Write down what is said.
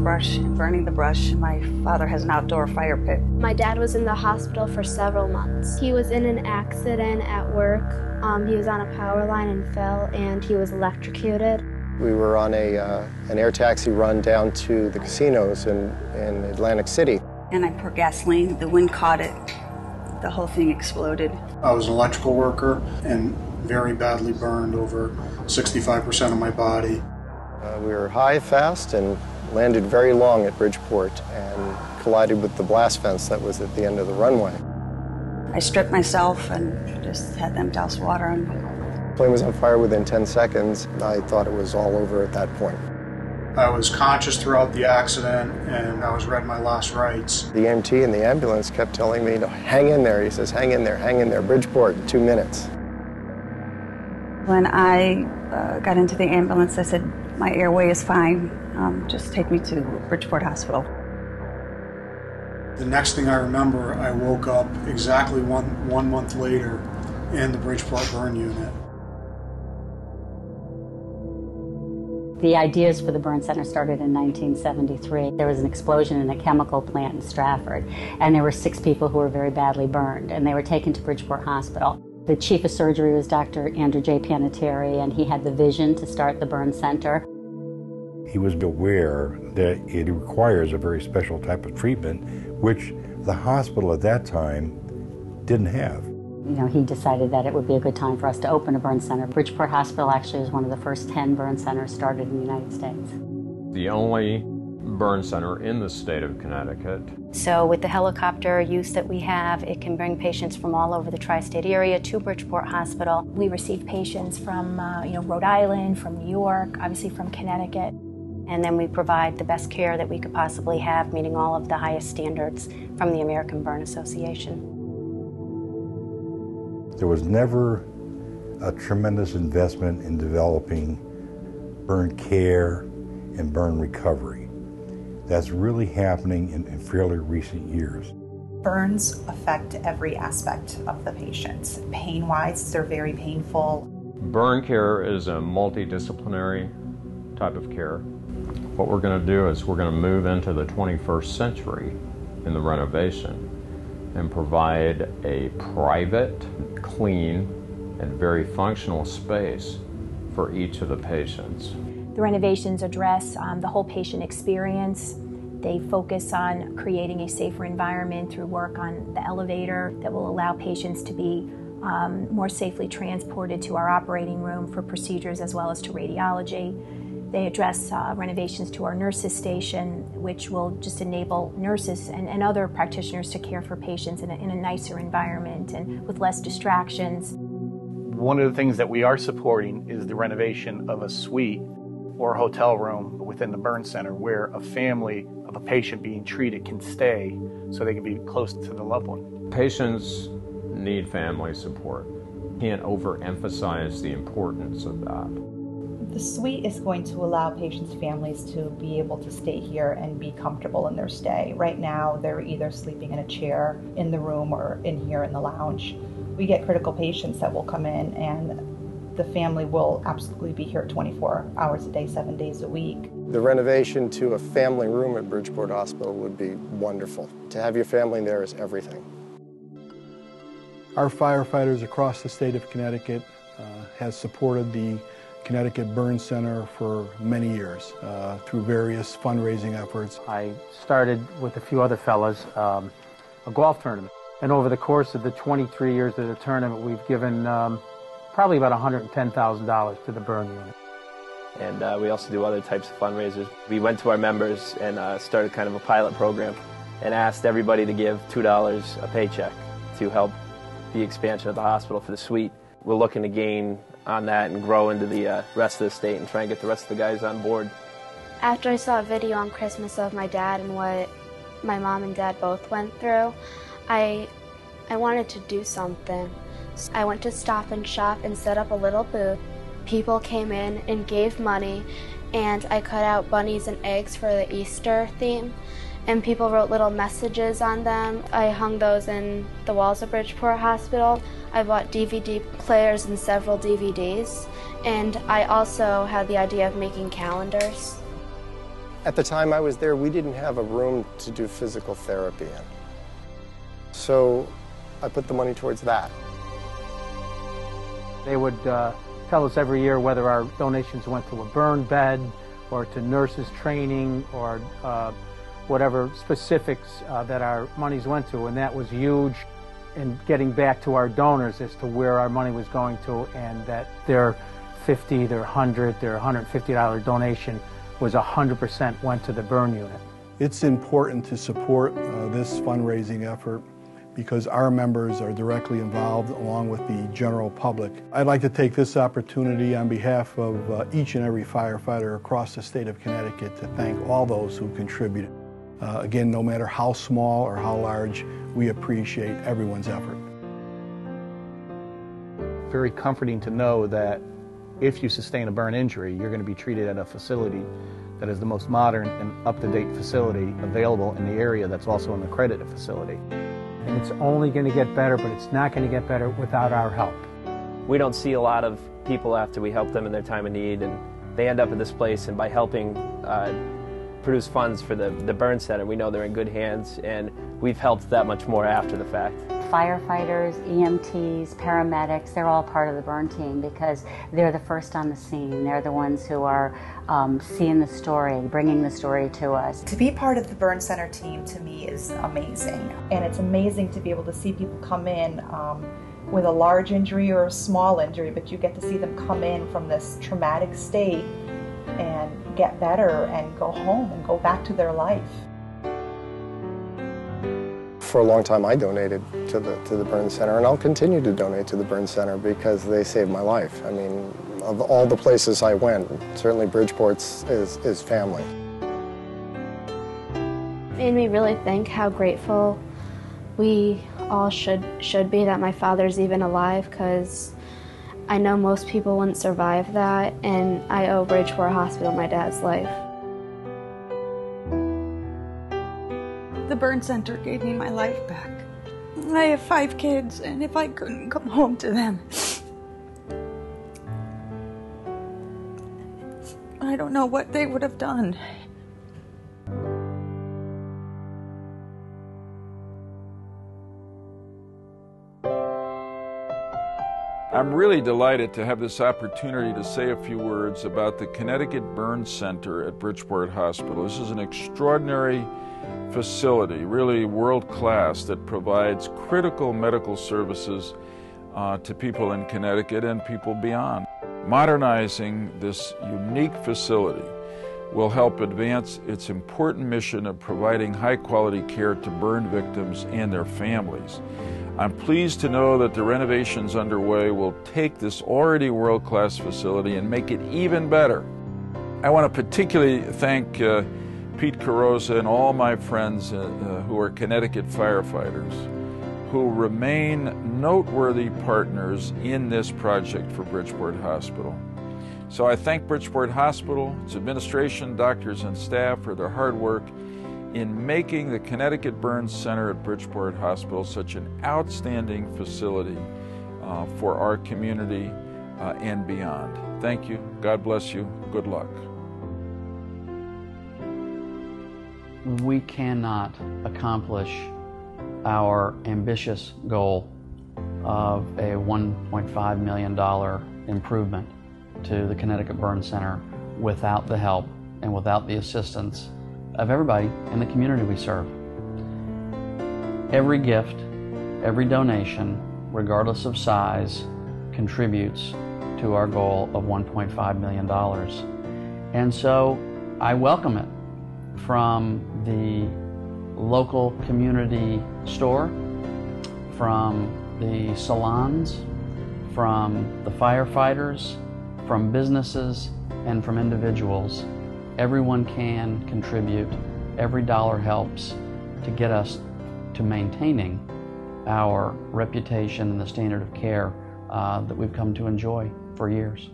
brush, burning the brush. My father has an outdoor fire pit. My dad was in the hospital for several months. He was in an accident at work. He was on a power line and fell, and he was electrocuted. We were on an air taxi run down to the casinos in Atlantic City. And I poured gasoline. The wind caught it. The whole thing exploded. I was an electrical worker and very badly burned, over 65% of my body. We were high, fast, and landed very long at Bridgeport and collided with the blast fence that was at the end of the runway. I stripped myself and just had them douse water on me. The plane was on fire within 10 seconds. I thought it was all over at that point. I was conscious throughout the accident, and I was read my last rites. The EMT in the ambulance kept telling me to hang in there. He says, hang in there, Bridgeport, 2 minutes. When I got into the ambulance, I said, my airway is fine. Just take me to Bridgeport Hospital. The next thing I remember, I woke up exactly one month later in the Bridgeport burn unit. The ideas for the burn center started in 1973. There was an explosion in a chemical plant in Stratford, and there were 6 people who were very badly burned, and they were taken to Bridgeport Hospital. The chief of surgery was Dr. Andrew J. Panettiere, and he had the vision to start the burn center. He was aware that it requires a very special type of treatment, which the hospital at that time didn't have. You know, he decided that it would be a good time for us to open a burn center. Bridgeport Hospital actually is one of the first 10 burn centers started in the United States. The only burn center in the state of Connecticut. So with the helicopter use that we have, it can bring patients from all over the tri-state area to Bridgeport Hospital. We receive patients from Rhode Island, from New York, obviously from Connecticut. And then we provide the best care that we could possibly have, meeting all of the highest standards from the American Burn Association. There was never a tremendous investment in developing burn care and burn recovery. That's really happening in fairly recent years. Burns affect every aspect of the patient. Pain-wise, they're very painful. Burn care is a multidisciplinary type of care. What we're going to do is we're going to move into the 21st century in the renovation and provide a private, clean, and very functional space for each of the patients. The renovations address the whole patient experience. They focus on creating a safer environment through work on the elevator that will allow patients to be more safely transported to our operating room for procedures as well as to radiology. They address renovations to our nurses station, which will just enable nurses and other practitioners to care for patients in a nicer environment and with less distractions. One of the things that we are supporting is the renovation of a suite or hotel room within the burn center where a family of a patient being treated can stay so they can be close to the loved one. Patients need family support. Can't overemphasize the importance of that. The suite is going to allow patients' families to be able to stay here and be comfortable in their stay. Right now, they're either sleeping in a chair in the room or in here in the lounge. We get critical patients that will come in, and the family will absolutely be here 24 hours a day, 7 days a week. The renovation to a family room at Bridgeport Hospital would be wonderful. To have your family there is everything. Our firefighters across the state of Connecticut has supported the Connecticut Burn Center for many years through various fundraising efforts. I started with a few other fellas a golf tournament, and over the course of the 23 years of the tournament, we've given probably about $110,000 to the burn unit. And we also do other types of fundraisers. We went to our members and started kind of a pilot program and asked everybody to give $2 a paycheck to help the expansion of the hospital for the suite. We're looking to gain on that and grow into the rest of the state and try and get the rest of the guys on board. After I saw a video on Christmas of my dad and what my mom and dad both went through, I wanted to do something. So I went to Stop and Shop and set up a little booth. People came in and gave money, and I cut out bunnies and eggs for the Easter theme, and people wrote little messages on them. I hung those in the walls of Bridgeport Hospital. I bought DVD players and several DVDs, and I also had the idea of making calendars. At the time I was there, we didn't have a room to do physical therapy in. So I put the money towards that. They would tell us every year whether our donations went to a burn bed or to nurses training or whatever specifics that our monies went to, and that was huge in getting back to our donors as to where our money was going to, and that their $50, their $100, their $150 donation was 100% went to the burn unit. It's important to support this fundraising effort because our members are directly involved along with the general public. I'd like to take this opportunity on behalf of each and every firefighter across the state of Connecticut to thank all those who contributed. Again, no matter how small or how large, we appreciate everyone's effort. Very comforting to know that if you sustain a burn injury, you're going to be treated at a facility that is the most modern and up-to-date facility available in the area that's also an accredited facility. And it's only going to get better, but it's not going to get better without our help. We don't see a lot of people after we help them in their time of need, and they end up at this place, and by helping produce funds for the burn center, we know they're in good hands, and we've helped that much more after the fact. Firefighters, EMTs, paramedics, they're all part of the burn team because they're the first on the scene. They're the ones who are seeing the story, bringing the story to us. To be part of the burn center team to me is amazing. And it's amazing to be able to see people come in with a large injury or a small injury, but you get to see them come in from this traumatic state and get better and go home and go back to their life. For a long time I donated to the burn center, and I'll continue to donate to the burn center because they saved my life. I mean, of all the places I went, certainly Bridgeport's is family. Made me really think how grateful we all should be that my father's even alive, because I know most people wouldn't survive that, and I owe Bridgeport Hospital my dad's life. The burn center gave me my life back. I have 5 kids, and if I couldn't come home to them, I don't know what they would have done. I'm really delighted to have this opportunity to say a few words about the Connecticut Burn Center at Bridgeport Hospital. This is an extraordinary facility, really world-class, that provides critical medical services to people in Connecticut and people beyond. Modernizing this unique facility will help advance its important mission of providing high-quality care to burn victims and their families. I'm pleased to know that the renovations underway will take this already world-class facility and make it even better. I want to particularly thank Pete Carosa and all my friends who are Connecticut firefighters who remain noteworthy partners in this project for Bridgeport Hospital. So I thank Bridgeport Hospital, its administration, doctors, and staff for their hard work in making the Connecticut Burn Center at Bridgeport Hospital such an outstanding facility for our community and beyond. Thank you. God bless you. Good luck. We cannot accomplish our ambitious goal of a $1.5 million improvement to the Connecticut Burn Center without the help and without the assistance of everybody in the community we serve. Every gift, every donation, regardless of size, contributes to our goal of $1.5 million. And so I welcome it from the local community store, from the salons, from the firefighters, from businesses, and from individuals. Everyone can contribute. Every dollar helps to get us to maintaining our reputation and the standard of care that we've come to enjoy for years.